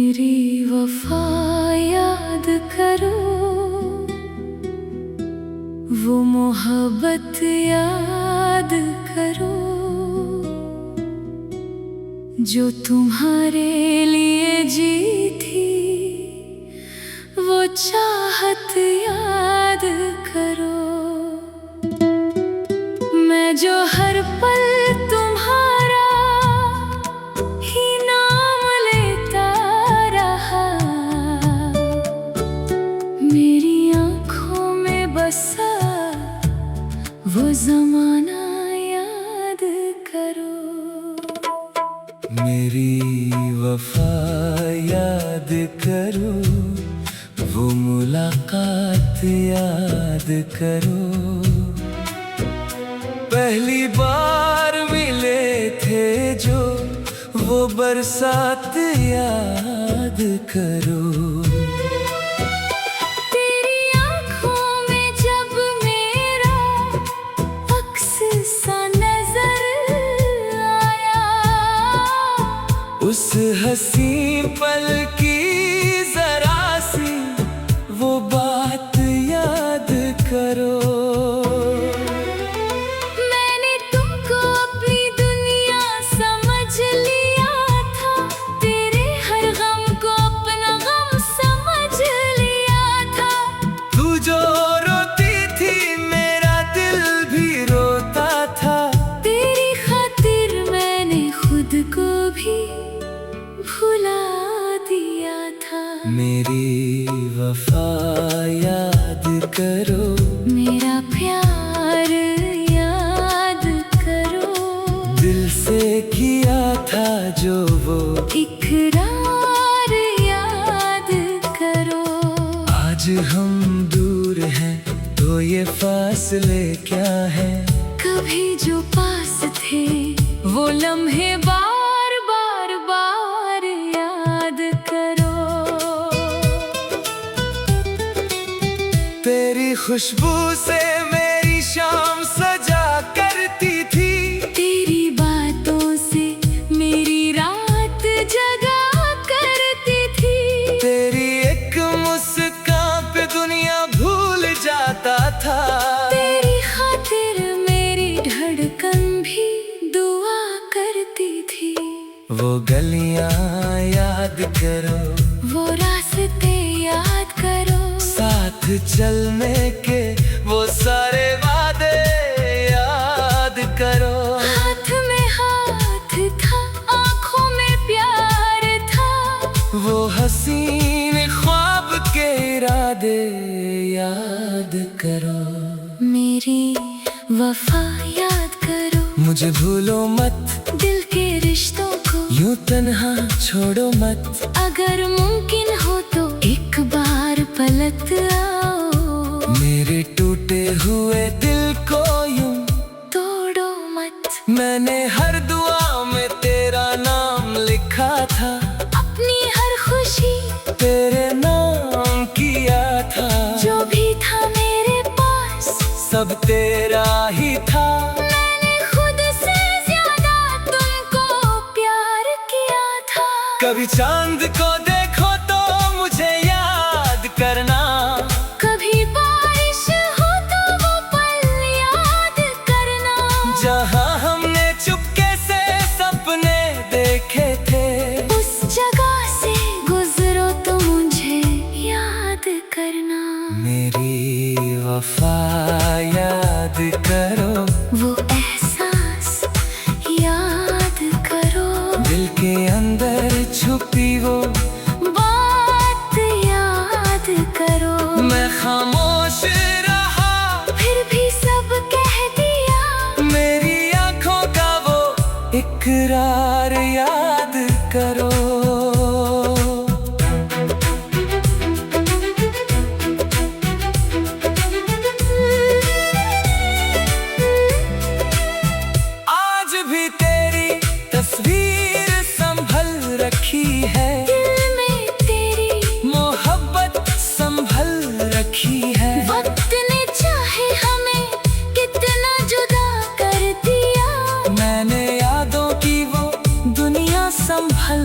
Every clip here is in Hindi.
मेरी वफा याद करो, वो मोहब्बत याद करो जो तुम्हारे लिए जी थी। वो चाहत याद करो, मैं जो हर पल तुम्हारा ही नाम लेता रहा। मेरी आँखों में बसा वो ज़माना याद करो। मेरी वफा याद करो, वो मुलाकात याद करो। पहली बार मिले थे जो वो बरसात याद करो। तेरी आँखों में जब मेरा अक्स सा नजर आया, उस हंसी पल की जरा सी वो बात याद करो। मैंने तुमको अपनी दुनिया समझ लिया था, तेरे हर गम को अपना गम समझ लिया था। तू जो रोती थी मेरा दिल भी रोता था। तेरी खातिर मैंने खुद को भी भुला दिया था। मेरी वफा याद करो, मेरा प्यार याद करो, दिल से किया था जो वो इकरार याद करो। आज हम दूर हैं तो ये फासले क्या है। कभी जो पास थे वो लम्हे बार बार बार याद करो। तेरी खुशबू से मेरी शाम सजा करती थी। तेरी बातों से मेरी रात जगा करती थी। तेरी एक मुस्कान पे दुनिया भूल जाता था। तेरी खातिर मेरी धड़कन भी दुआ करती थी। वो गलियां याद करो, वो रास्ते याद करो, साथ चलने के वो सारे वादे याद करो। हाथ में हाथ था, आँखों में प्यार था, वो हसीन ख्वाब के इरादे याद करो। मेरी वफा याद करो, मुझे भूलो मत, दिल के रिश्तों को यूं तन्हा छोड़ो मत। अगर मुमकिन हो तो एक बार पलट आओ। मेरे टूटे हुए दिल को यूं तोड़ो मत। मैंने हर दुआ में तेरा नाम लिखा था। अपनी हर खुशी तेरे नाम किया था। जो भी था मेरे पास सब तेरा ही था। मैंने खुद से ज्यादा तुमको प्यार किया था। कभी चांद को देखो तो मुझे याद करना। कभी बारिश हो तो वो पल याद करना। जहाँ हमने चुपके से सपने देखे थे, उस जगह से गुजरो तो मुझे याद करना। मेरी वफा याद करो, वो एहसास याद करो, दिल के अंदर छुपी वो बात याद करो। मैं खामोश रहा फिर भी सब कह दिया। मेरी आँखों का वो इकरार याद करो। आज भी तेरी तस्वीर संभल रखी है। दिल में तेरी मोहब्बत संभल रखी है। वक्त ने चाहे हमें कितना जुदा कर दिया। मैंने यादों की वो दुनिया संभल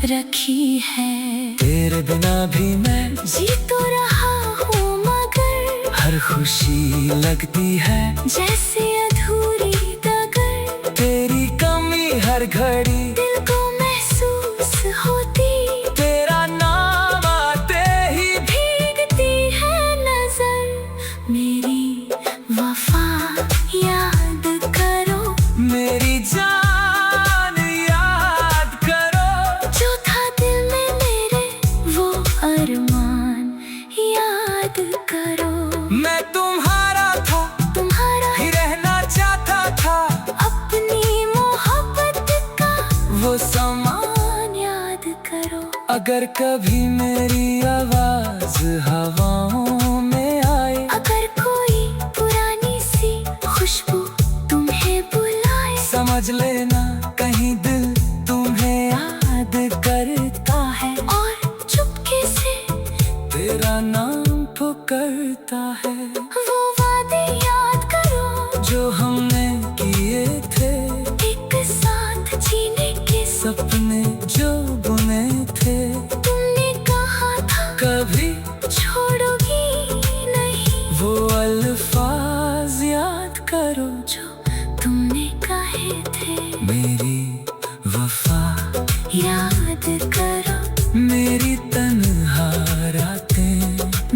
रखी है। तेरे बिना भी मैं जी तो रहा हूँ मगर हर खुशी लगती है जैसे अधूरी डगर। तेरी कमी हर घड़ी दिल को महसूस होती, तेरा नाम आते ही भीगती है नजर। मेरी वफा याद करो, मेरी जान याद करो। जो था दिल में मेरे वो अरमान याद करो। मैं तुम्हारा था, तुम्हारा ही रहना चाहता था, अपनी मोहब्बत का वो समा। मान याद करो। अगर कभी मेरी आवाज हवाओं में आए, अगर कोई पुरानी सी खुशबू तुम्हें बुलाए, समझ लेना कहीं दिल तुम्हें याद करता है और चुपके से तेरा नाम पुकारता है। वो वादे याद करो जो हमने किए थे, एक साथ जीने के सपने जो बुने थे, तुमने कहा था कभी छोड़ोगी नहीं। वो अल्फाज याद करो जो तुमने कहे थे मेरी वफा, याद करो। मेरी तन्हा रातें,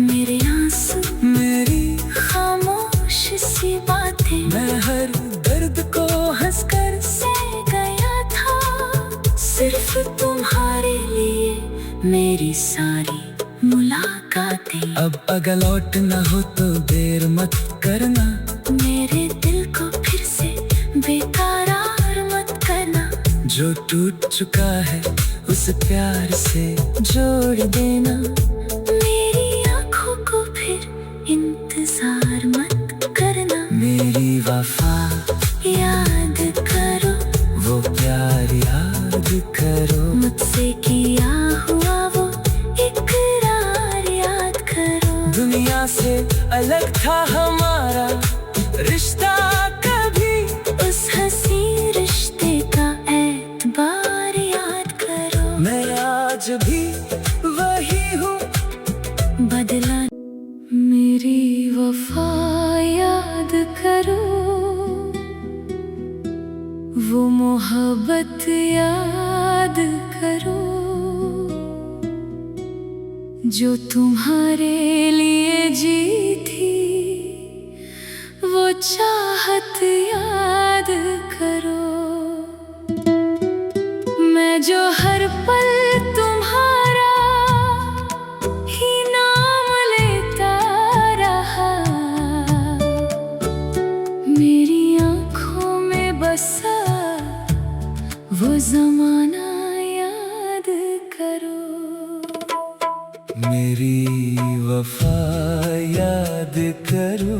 मेरे आंसू, मेरी खामोश सी बातें, मैं हर दर्द को हंसकर सह गया था सिर्फ तुम्हारे लिए मेरी सारी मुलाकातें। अब अगर लौट न हो तो देर मत करना, मेरे दिल को फिर से बेकरार मत करना। जो टूट चुका है उस प्यार से जोड़ देना। मेरी आंखों को फिर इंतजार मत करना। मेरी वफा याद करो, वो प्यार याद करो। मुझसे किया हुआ वो इकरार याद करो। दुनिया से अलग था हमारा रिश्ता कभी, उस हंसी रिश्ते का एतबार याद करो। मैं आज भी वही हूँ, बदला मेरी वफा याद करो। वो मोहब्बत याद करो जो तुम्हारे लिए जी थी। वो चाहत याद करो। मैं जो हर पल तुम्हारा ही नाम लेता रहा, मेरी आंखों में बसा वो जमाना याद करो। मेरी वफा याद करो,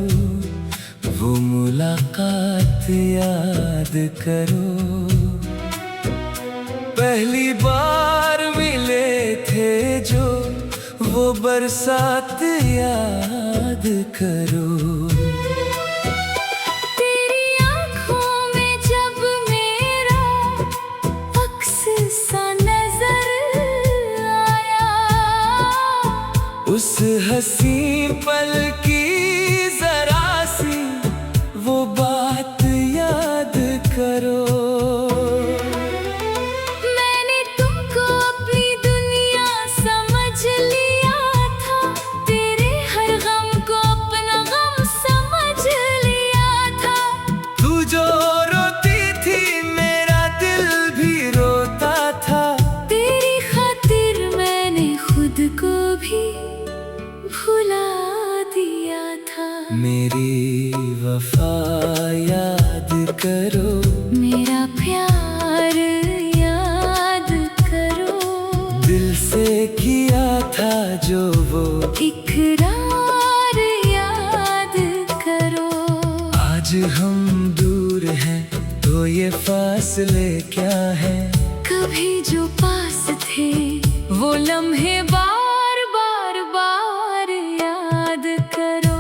वो मुलाकात याद करो। पहली बार मिले थे जो वो बरसात याद करो। तेरी आंखों में जब मेरा अक्स सा नजर आया, उस हंसी पल की जरा सी वो बात याद करो। मैंने तुमको अपनी दुनिया समझ लिया था, तेरे हर गम को अपना गम समझ लिया था। तू जो रोती थी मेरा दिल भी रोता था, तेरी खातिर मैंने खुद को भी भुला दिया था। मेरी वफा याद करो, मेरा प्यार याद करो। दिल से किया था जो वो इकरार याद करो। आज हम दूर हैं तो ये फासले क्या है। कभी जो पास थे वो लम्हे बार बार बार याद करो।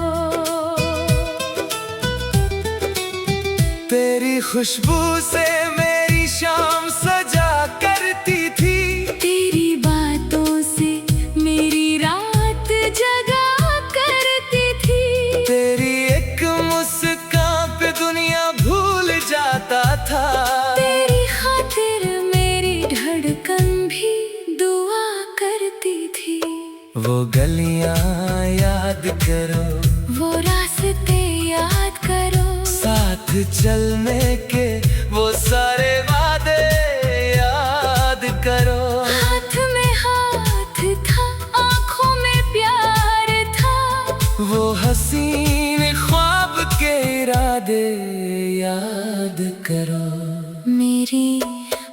तेरी खुशबू से मेरी शाम सजा करती थी, तेरी वो गलियां याद करो, वो रास्ते याद करो, साथ चलने के वो सारे वादे याद करो। हाथ में हाथ था, आंखों में प्यार था, वो हसीन ख्वाब के इरादे याद करो। मेरी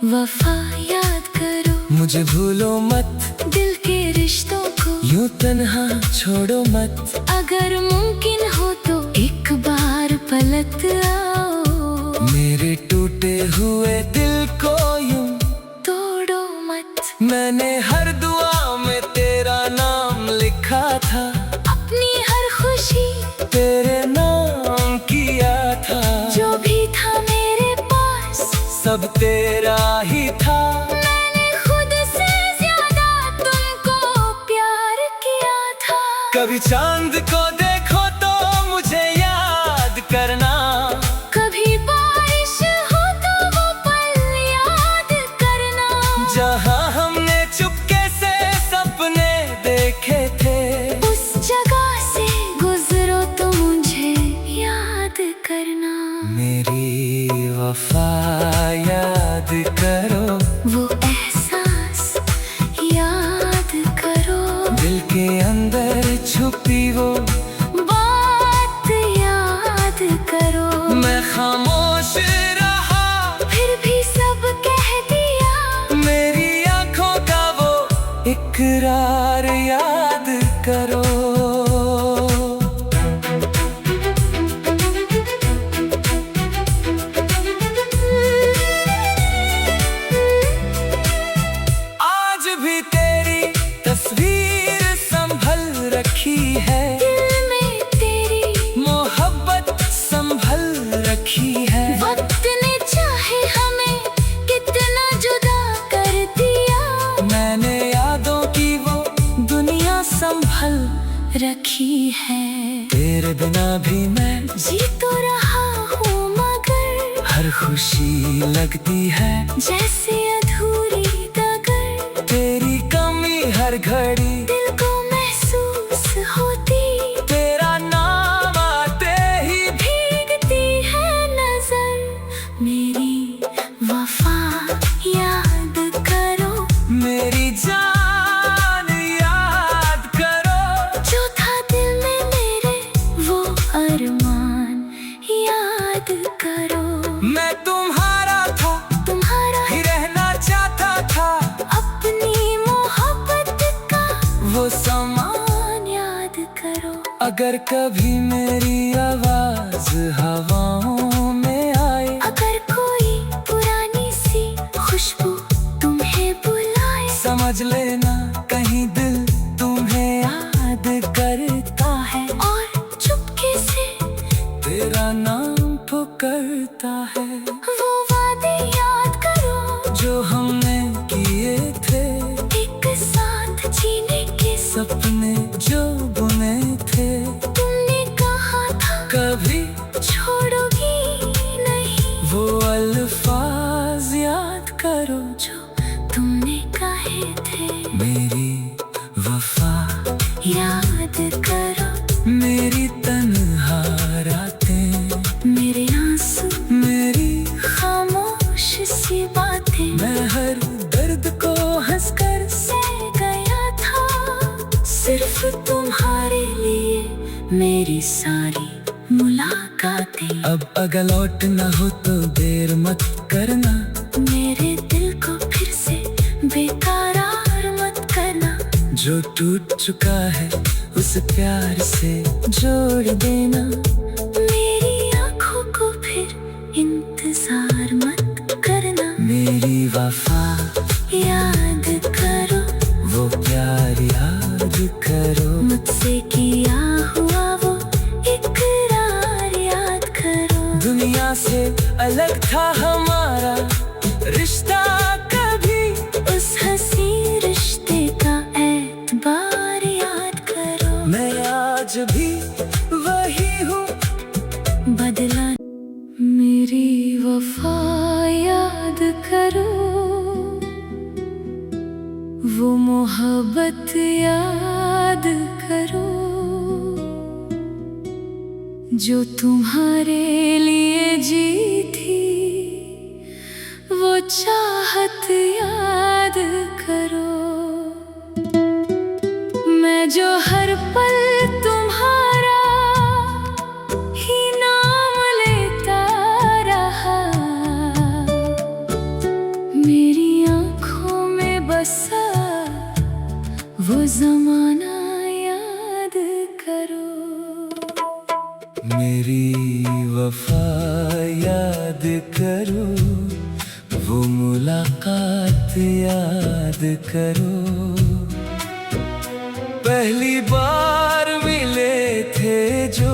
वफा याद करो, मुझे भूलो मत, दिल के रिश्तों को यूं तन्हा छोड़ो मत। अगर मुमकिन हो तो एक बार पलट आओ, मेरे टूटे हुए दिल को यूं तोड़ो मत। मैंने हर दुआ में तेरा नाम लिखा था, अपनी हर खुशी तेरे नाम किया था। जो भी था मेरे पास सब तेरा ही था, मैंने खुद से ज्यादा तुमको प्यार किया था। कभी चांद को देखो तो मुझे याद करना, कभी बारिश हो तो वो पल याद करना, जहाँ हमने चुपके से सपने देखे थे। उस जगह से गुजरो तो मुझे याद करना। मेरी वफा याद करो, वो एहसास याद करो, दिल के अंदर छुपी वो बात याद करो। मैं खामोश रहा, फिर भी सब कह दिया, मेरी आंखों का वो इकरार याद करो। आज भी तेरी तस्वीर संभल रखी है, दिल में तेरी मोहब्बत संभल रखी है। वक्त ने चाहे हमें कितना जुदा कर दिया, मैंने यादों की वो दुनिया संभल रखी है। तेरे बिना भी मैं जी तो रहा हूँ मगर हर खुशी लगती है, जैसे अधूरी डगर तेरी कमी हर घड़ी दिल को महसूस होती। तेरा नाम आते ही भीगती है नजर, मेरी वफा याद करो, मेरी जान याद करो। जो था दिल में मेरे वो अरमान याद करो। मैं तुम्हारा था, तुम्हारा ही रहना चाहता था, अपनी मोहब्बत का वो समा। मान याद करो। अगर कभी मेरी आवाज हवाओं में आए, अगर कोई पुरानी सी खुशबू तुम्हें बुलाए, समझ लेना कहीं दिल तुम्हें याद करता है, और चुपके से तेरा नाम पुकारता है। वो वादे याद करो, जो हमने किए थे, एक साथ जीने के सपने जो बुने थे, तुमने कहा था कभी छोड़ोगी नहीं। वो अल्फाज याद करो, जो तुमने कहे थे मेरी वफा याद करो। मेरी तन्हा रातें, मेरे आंसू मेरी खामोश सी बातें, मैं हर दर्द को हंसकर सह गया था सिर्फ तुम्हारे लिए मेरी सारी मुलाकातें। अब अगर लौट न हो तो देर मत करना, मेरे दिल को फिर से बेकरार मत करना। जो टूट चुका है उस प्यार से जोड़ देना। मेरी आंखों को फिर इंतजार मत करना। मेरी वफा याद करो, वो प्यार याद करो, मुझसे किया हुआ वो इकरार याद करो। दुनिया से अलग था हमारा रिश्ता, कभी उस हंसी रिश्ते का एतबार याद करो। मैं आज भी वही हूँ, बदला मेरी वफा याद करो, वो मोहब्बत याद याद करो, जो तुम्हारे लिए जी थी वो चाहत याद करो। मैं जो हर पल तुम्हारा ही नाम लेता रहा, मेरी आँखों में बसा वो ज़माना याद करो। मेरी वफा याद करो, वो मुलाकात याद करो। पहली बार मिले थे जो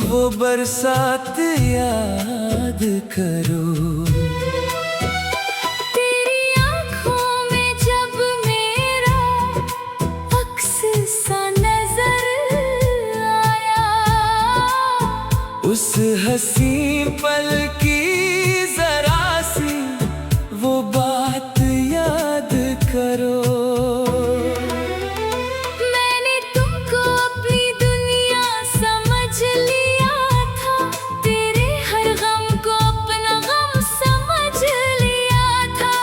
वो बरसात याद करो। तेरी आँखों में जब मेरा अक्स सा नजर आया, उस हंसी पल की जरा सी वो बात याद करो। मैंने तुमको अपनी दुनिया समझ लिया था, तेरे हर गम को अपना गम समझ लिया था।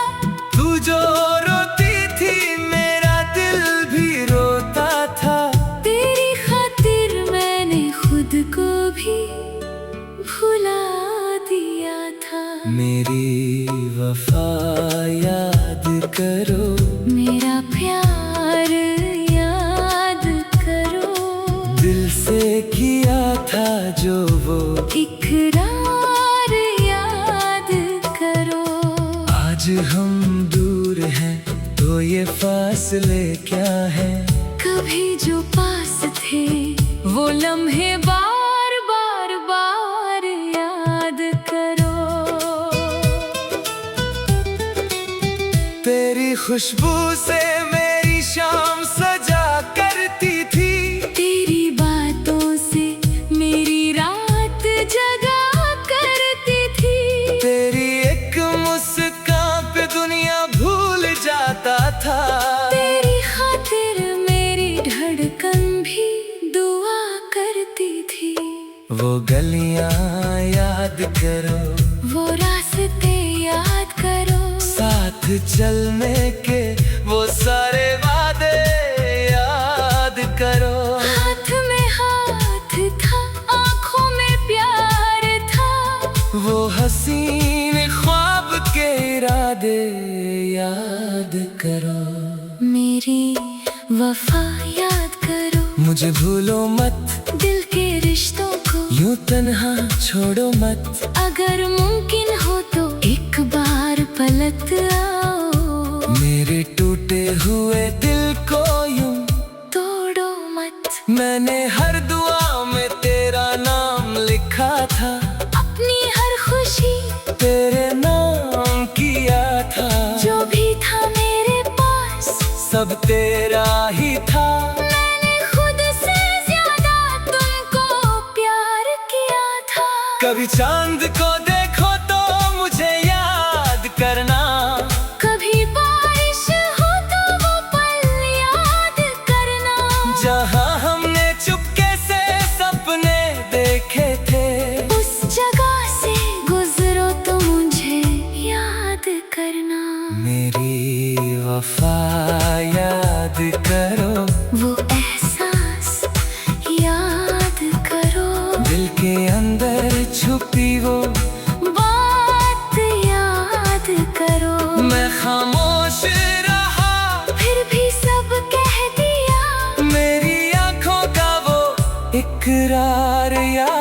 तू जो रोती थी मेरा दिल भी रोता था, तेरी खातिर मैंने खुद को भी भुला दिया था। मेरी वफा याद करो, मेरा प्यार याद करो, दिल से किया था जो वो इकरार याद करो। आज हम दूर हैं तो ये फासले क्या हैं। कभी जो पास थे वो लम्हे बार बार बार याद करो। तेरी खुशबू से मेरी शाम सजा करती थी, तेरी बातों से मेरी रात जगा करती थी। तेरी एक मुस्कान पे दुनिया भूल जाता था। तेरी खातिर मेरी धड़कन भी दुआ करती थी। वो गलियां याद करो, वो रास्ते याद करो, साथ चलने के वो सारे वादे याद करो। हाथ में हाथ था, आँखों में प्यार था, वो हसीन ख्वाब के इरादे याद करो। मेरी वफा याद करो, मुझे भूलो मत, दिल के रिश्तों को यूं तन्हा छोड़ो मत। अगर मुमकिन हो तो एक बार पलट आओ। मेरे टूटे हुए दिल को यूं तोड़ो मत। मैंने हर दुआ में तेरा नाम लिखा था, अपनी हर खुशी तेरे नाम किया था। जो भी था मेरे पास सब तेरा ही था। मैंने खुद से ज्यादा तुमको प्यार किया था। कभी चांद को देखो तो मुझे याद करना, कभी बारिश हो तो वो पल याद करना। जहाँ हमने चुपके से सपने देखे थे, उस जगह से गुजरो तो मुझे याद करना। मेरी वफा याद करो, वो एहसास याद करो, दिल के अंदर छुपी वो बात याद करो। मैं खामोश रहा फिर भी सब कह दिया, मेरी आंखों का वो इकरार याद